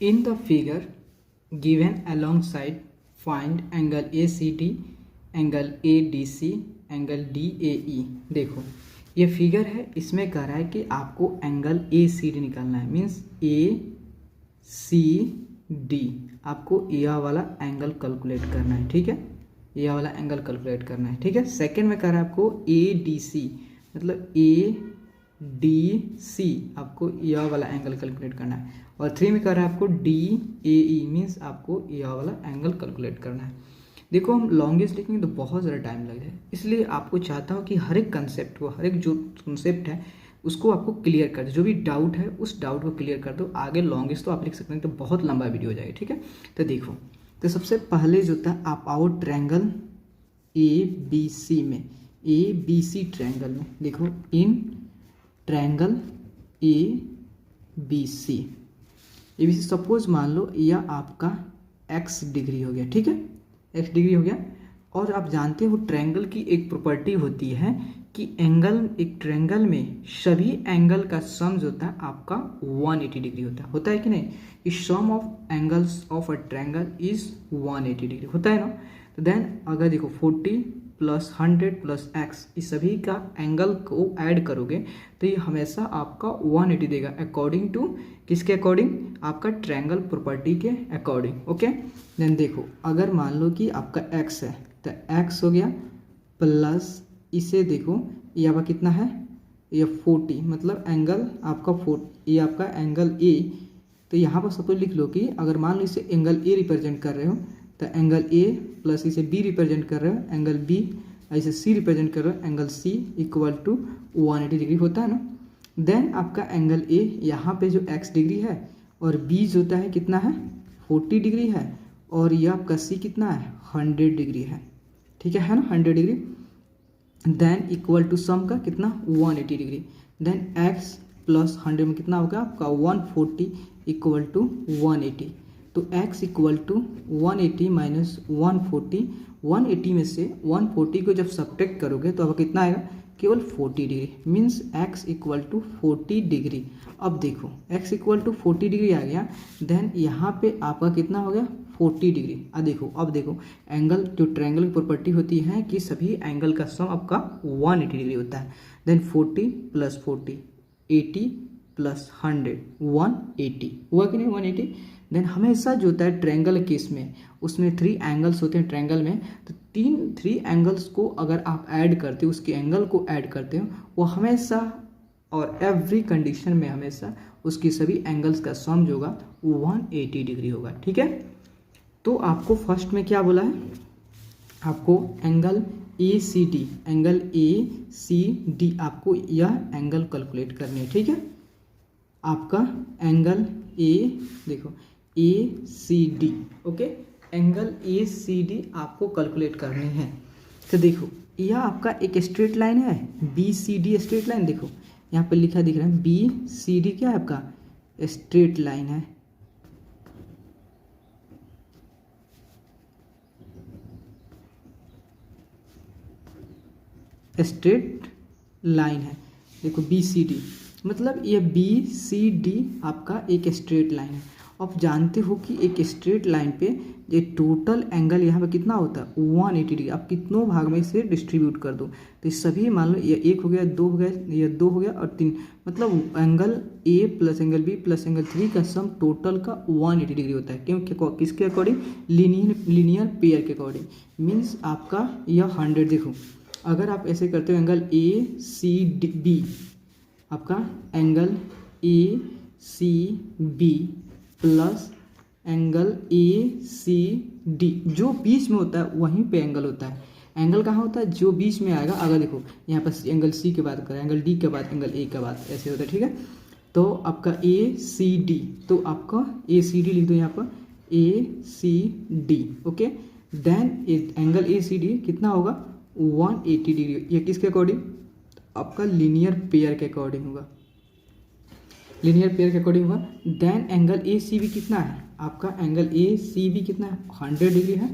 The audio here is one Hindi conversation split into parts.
In the figure given alongside, find angle ACD, angle ADC, angle DAE। देखो ये फिगर है, इसमें कह रहा है कि आपको एंगल ACD निकालना है, मीन्स ACD आपको यह वाला एंगल कैलकुलेट करना है, ठीक है, यह वाला एंगल कैलकुलेट करना है, ठीक है। सेकंड में कह रहा है आपको ADC, मतलब ADC आपको यह वाला एंगल कैलकुलेट करना है, और 3 में कह रहा है आपको DAE, मीन्स आपको यह वाला एंगल कैलकुलेट करना है। देखो हम लॉन्गेस्ट लिखेंगे तो बहुत ज़्यादा टाइम लग जाए, इसलिए आपको चाहता हूँ कि हर एक कंसेप्ट को, हर एक जो कंसेप्ट है उसको आपको क्लियर कर दो, जो भी डाउट है उस डाउट को क्लियर कर दो। आगे लॉन्गेस्ट तो आप लिख सकते हैं, तो बहुत लंबा वीडियो हो जाएगा, ठीक है। तो देखो, तो सबसे पहले जो होता है आप आओ ट्रायंगल ABC में, ABC ट्रायंगल में, देखो इन ट्रायंगल ABC सपोज मान लो यह आपका x डिग्री हो गया, ठीक है, x डिग्री हो गया। और आप जानते हो ट्रायंगल की एक प्रॉपर्टी होती है कि एंगल, एक ट्रायंगल में सभी एंगल का सम जो होता है आपका 180 डिग्री होता है कि नहीं, कि sum of angles of a triangle is 180 degree होता है ना। तो देन अगर देखो 40 प्लस 100 प्लस x, इस सभी का एंगल को ऐड करोगे तो ये हमेशा आपका 180 देगा, अकॉर्डिंग टू किसके अकॉर्डिंग, आपका ट्रायंगल प्रॉपर्टी के अकॉर्डिंग, ओके। देन देखो अगर मान लो कि आपका x है तो x हो गया प्लस इसे देखो ये आपका कितना है, ये 40, मतलब एंगल आपका 4, ये आपका एंगल A। तो यहाँ पर सपोज लिख लो कि अगर मान लो इसे एंगल A रिप्रेजेंट कर रहे हो तो एंगल A प्लस इसे B रिप्रेजेंट कर रहे हो एंगल B, इसे C रिप्रेजेंट कर रहे हो angle C equal to 180 degree होता है ना। देन आपका एंगल A यहाँ पे जो x डिग्री है और B जो होता है कितना है 40 डिग्री है, और यह आपका C कितना है 100 डिग्री है, ठीक है ना, 100 degree. Then equal to some का कितना 180 डिग्री। देन x प्लस 100 में कितना होगा आपका 140 इक्वल टू 180। तो x इक्वल टू 180 माइनस 140, 180 में से 140 को जब सब्ट्रैक्ट करोगे तो अब कितना आएगा, केवल 40 degree, means x equal to 40 degree. अब देखो x इक्वल टू 40 डिग्री आ गया, देन यहाँ पे आपका कितना हो गया 40 डिग्री। अब देखो एंगल, जो ट्रायंगल की प्रॉपर्टी होती है कि सभी एंगल का सम आपका 180 डिग्री होता है। देन 40 प्लस 40 80 प्लस 100 180 हुआ कि नहीं 180। देन हमेशा जो होता है ट्रायंगल केस में उसमें 3 एंगल्स होते हैं ट्रायंगल में, तो 3 एंगल्स को अगर आप ऐड करते हो, उसके एंगल को ऐड करते हो, वो हमेशा और एवरी कंडीशन में हमेशा उसकी सभी एंगल्स का सम जो होगा 180 डिग्री होगा, ठीक है। तो आपको फर्स्ट में क्या बोला है, आपको एंगल ACD, एंगल ACD आपको यह एंगल कैलकुलेट करनी है, ठीक है। आपका एंगल देखो ACD, ओके, एंगल ACD आपको कैलकुलेट करनी है। तो देखो यह आपका एक स्ट्रेट लाइन है BCD स्ट्रेट लाइन, देखो यहाँ पे लिखा दिख रहा है BCD क्या है आपका स्ट्रेट लाइन है, स्ट्रेट लाइन है। देखो BCD मतलब ये BCD आपका एक स्ट्रेट लाइन है। आप जानते हो कि एक स्ट्रेट लाइन पे ये टोटल एंगल यहाँ पे कितना होता है 180 डिग्री। आप कितनों भाग में इसे डिस्ट्रीब्यूट कर दो तो सभी मान लो ये 1 हो गया, 2 हो गया, ये 2 हो गया और 3, मतलब angle A plus angle B plus angle 3 का सम टोटल का 180 डिग्री होता है। क्यों, किसके अकॉर्डिंग, लीनियर पेयर के अकॉर्डिंग, मीन्स आपका यह 100। देखो अगर आप ऐसे करते हो एंगल ACB, आपका angle ACB plus angle ACD जो बीच में होता है वहीं पे एंगल होता है। एंगल कहाँ होता है, जो बीच में आएगा। अगर देखो यहाँ पर एंगल C के बाद करें, एंगल D के बाद एंगल A के बाद, ऐसे होता है, ठीक है। तो आपका ACD, तो आपका ACD लिख दो यहाँ पर ACD, okay. Then angle ACD कितना होगा 180 डिग्री। ये किसके अकॉर्डिंग, आपका लीनियर पेयर के अकॉर्डिंग होगा, लीनियर पेयर के अकॉर्डिंग होगा। देन एंगल ACB कितना है, आपका एंगल ACB कितना है 100 डिग्री है।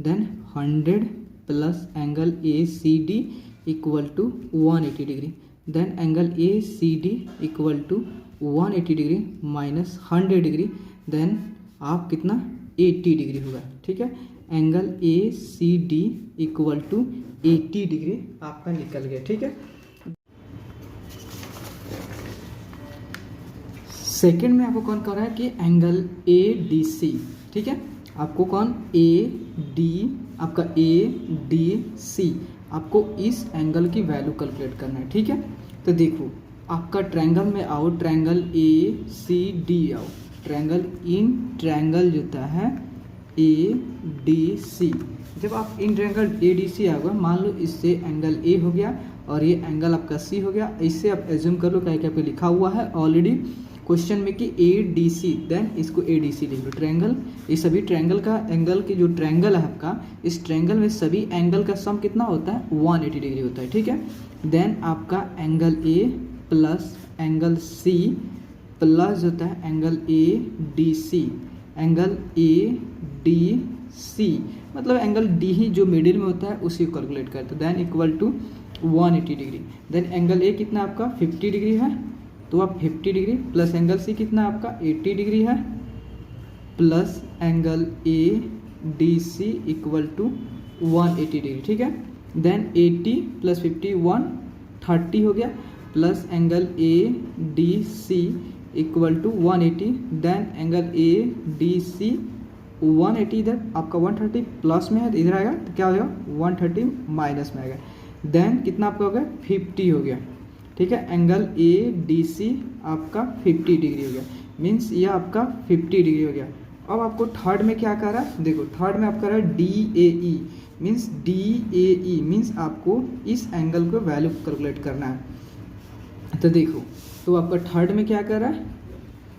Then 100 plus angle ACD equal to 180 degree. Then angle A C D equal to 180 degree minus 100 degree, then आप कितना 80 डिग्री होगा। ठीक है, angle A C D equal to 80 degree आपका निकल गया। ठीक है, सेकंड में आपको कौन कर रहा है कि एंगल ए डी सी। ठीक है, आपको कौन ए डी, आपका ए डी सी, आपको इस एंगल की वैल्यू कैलकुलेट करना है। ठीक है, तो देखो आपका ट्रायंगल में आओ, ट्रायंगल ए सी डी आओ, ट्रायंगल इन ट्रायंगल जो होता है ए डी सी। जब आप इन ट्रायंगल ए डी सी आओगे, मान लो इससे एंगल ए हो गया और ये एंगल आपका सी हो गया, इससे आप एज्यूम कर लो क्या क्या पे लिखा हुआ है ऑलरेडी क्वेश्चन में कि ए डी सी, देन इसको ए डी सी लिख लो। ट्रायंगल, ये सभी ट्रायंगल का एंगल की जो ट्रायंगल है आपका, इस ट्रायंगल में सभी एंगल का सम कितना होता है 180 डिग्री होता है। ठीक है, देन आपका angle A plus angle C plus होता है angle A D C, angle A D C मतलब एंगल डी ही जो मिडिल में होता है उसी को कैलकुलेट करते हैं, then equal to 180 degree. Then angle A कितना आपका 50 डिग्री है, तो आप 50 डिग्री प्लस एंगल सी कितना आपका 80 डिग्री है, plus angle A D C equal to 180 degree. ठीक है, देन 80 प्लस 50 130 हो गया, plus angle A D C equal to 180, then angle A D C 180, इधर आपका 130 प्लस में है तो इधर आएगा तो क्या हो जाएगा 130 माइनस में आएगा, देन कितना आपका हो गया 50 हो गया। ठीक है, एंगल ए डी सी आपका 50 डिग्री हो गया, मीन्स ये आपका 50 डिग्री हो गया। अब आपको थर्ड में क्या कर रहा है, देखो थर्ड में आपका रहा है D A E, means D A E means आपको इस एंगल को वैल्यू कैलकुलेट करना है। तो देखो, तो आपका थर्ड में क्या कर रहा है,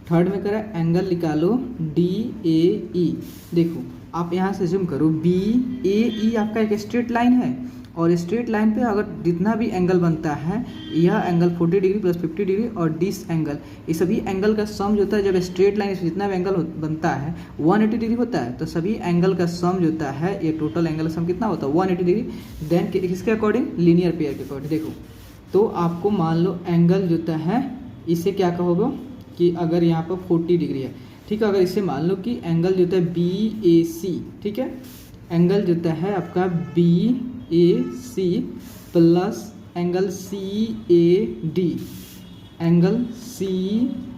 थर्ड में कर रहा है एंगल निकालो डी ए ई। देखो आप यहाँ से जूम करो, बी ए ई आपका एक स्ट्रेट लाइन है और स्ट्रेट लाइन पे अगर जितना भी एंगल बनता है, यह एंगल 40 डिग्री प्लस 50 डिग्री और दिस एंगल, ये सभी एंगल का सम जो होता है, जब स्ट्रेट लाइन जितना भी एंगल बनता है 180 डिग्री होता है, तो सभी एंगल का सम जो होता है, ये टोटल एंगल सम कितना होता है 180 डिग्री। देन किसके अकॉर्डिंग, लीनियर पेयर के अकॉर्डिंग। देखो तो आपको मान लो एंगल जो होता है इसे क्या कहोगे कि अगर यहाँ पर 40 डिग्री है, ठीक है, अगर इसे मान लो कि एंगल जो होता है बी ए सी, ठीक है, एंगल जो होता है आपका B A C plus angle C A D, angle C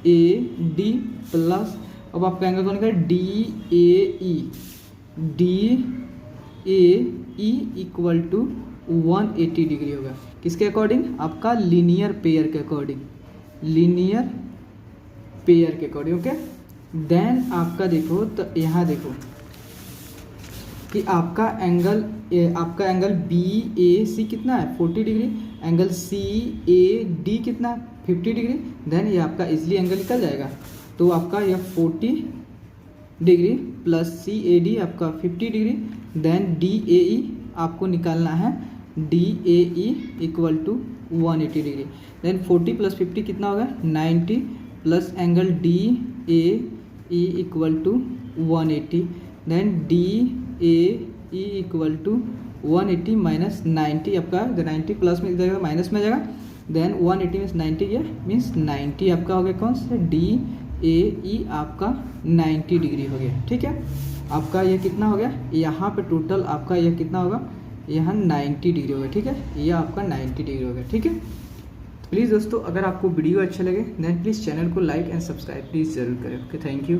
A D plus, अब आपका एंगल कौन का D A E, D A E equal to 180 degree होगा। किसके अकॉर्डिंग, आपका लीनियर पेयर के अकॉर्डिंग, लीनियर पेयर के अकॉर्डिंग। ओके, देन आपका देखो तो यहाँ देखो कि आपका एंगल बी ए सी कितना है 40 degree, angle C A D कितना 50 डिग्री, देन ये आपका इजली एंगल निकल जाएगा। तो आपका यह 40 degree plus C A D आपका 50 degree, then D A E आपको निकालना है D A E equal to 180 degree, then 40 plus 50 कितना होगा 90, plus angle D A E equal to 180, then D A E equal to 180 minus 90, आपका 90 प्लस में जाएगा माइनस में जाएगा, देन 180 मीन्स 90 ये मीन्स 90 आपका हो गया कौन सा डी ए ई आपका 90 डिग्री हो गया। ठीक है, आपका यह कितना हो गया, यहाँ पे टोटल आपका यह कितना होगा, यहाँ 90 डिग्री होगा। ठीक है, यह आपका 90 डिग्री हो गया। ठीक है, प्लीज़ दोस्तों अगर आपको वीडियो अच्छा लगे देन प्लीज़ चैनल को लाइक एंड सब्सक्राइब प्लीज़ ज़रूर करें। Okay, thank you.